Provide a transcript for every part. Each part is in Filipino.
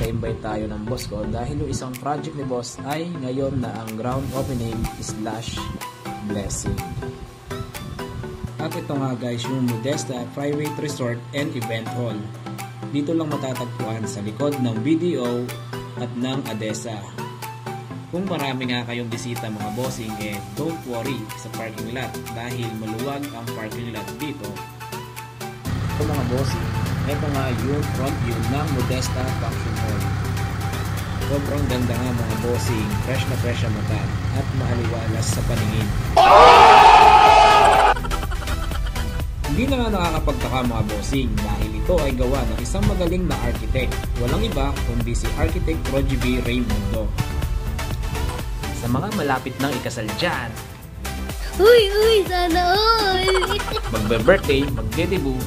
naka-invite tayo ng boss ko dahil yung isang project ni boss ay ngayon na ang ground opening / blessing. At ito nga guys yung Modesta Private Resort and Event Hall. Dito lang matatagpuan sa likod ng BDO at ng ADESA. Kung marami nga kayong bisita mga bossing, don't worry sa parking lot dahil maluwag ang parking lot dito. So mga bossing, ito nga yung front view ng Modesta Function Hall. Sobrang ganda nga mga bossing, fresh na fresh ang mata at maaliwalas sa paningin. Hindi na nga nakakapagtaka mga bossing dahil ito ay gawa ng isang magaling na architect. Walang iba kundi si Architect Roger V. Raimundo. Sa mga malapit ng ikasal dyan, Uy, sana all! magbe-birthday, magde-debut,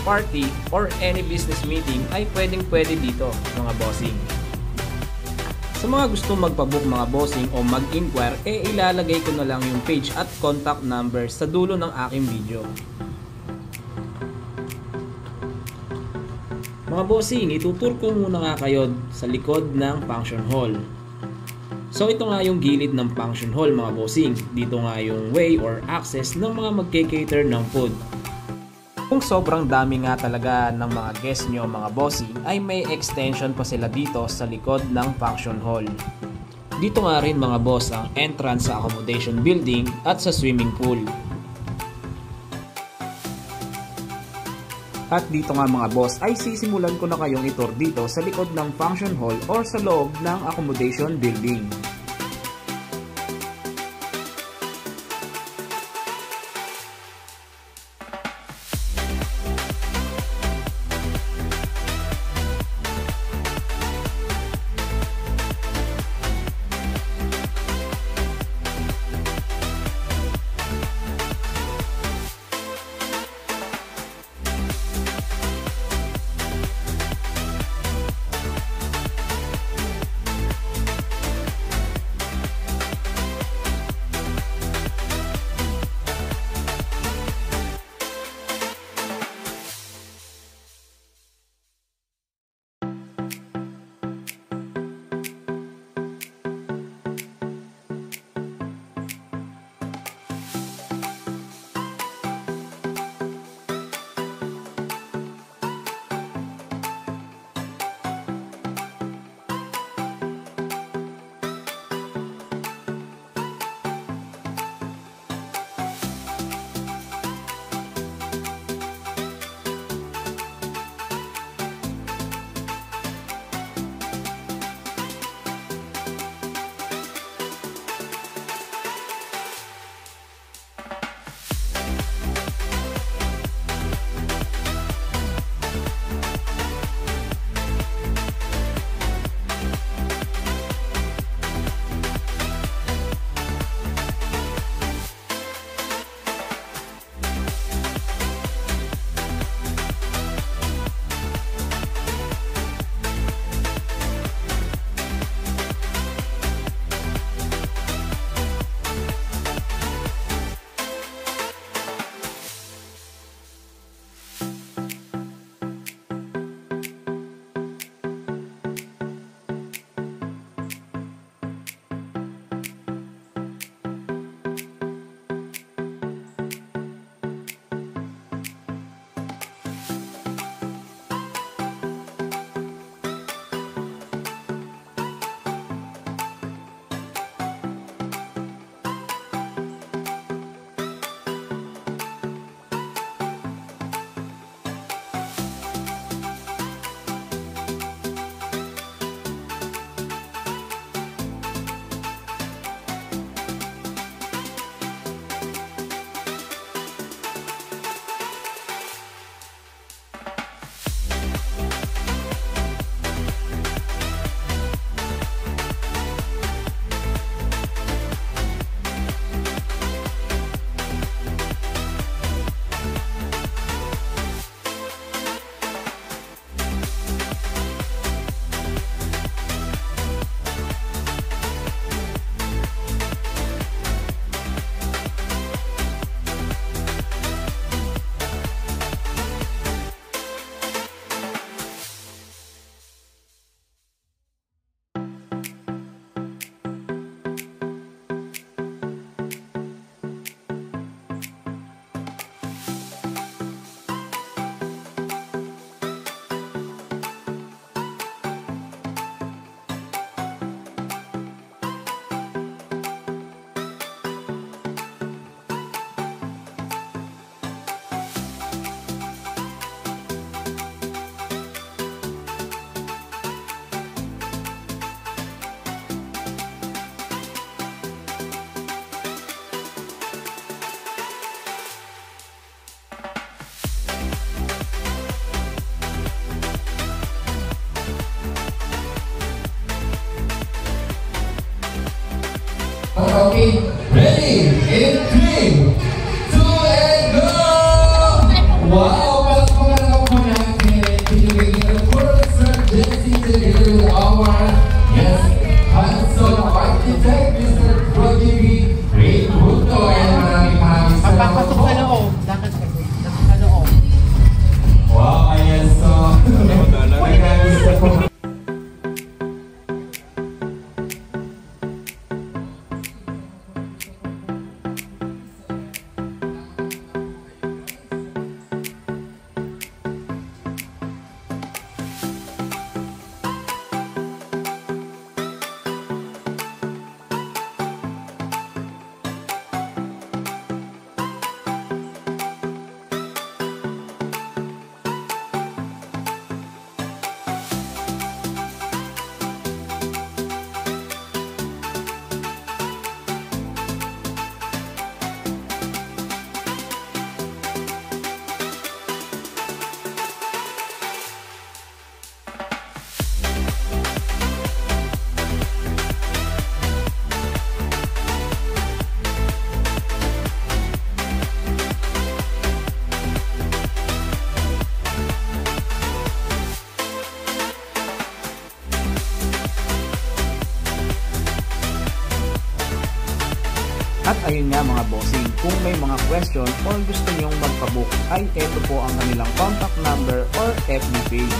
party, or any business meeting ay pwedeng-pwede dito mga bossing. Sa mga gusto magpabook mga bossing o mag-inquire, ilalagay ko na lang yung page at contact number sa dulo ng aking video. Mga bossing, itutur ko muna nga kayo sa likod ng function hall. So ito nga yung gilid ng function hall mga bossing. Dito nga yung way or access ng mga magke-cater ng food. Kung sobrang dami nga talaga ng mga guests nyo mga bossing, ay may extension pa sila dito sa likod ng function hall. Dito nga rin mga boss ang entrance sa accommodation building at sa swimming pool. At dito nga mga boss ay sisimulan ko na kayong itur dito sa likod ng function hall or sa loob ng accommodation building. Ready? In 3, 2, and go! Wow! Palakpakan ako po natin. Pinibigyan ng Corporate Sir Jesse together with our handsome architect, Mr. Prodigy Ray Bruto. And maraming salamat Papasok po. sa loob. Dapat sa loob. Wow, ayan, so magkakista po. At ayun nga mga bossing, kung may mga question or gusto nyong magpabook ay eto po ang kanilang contact number or FB page.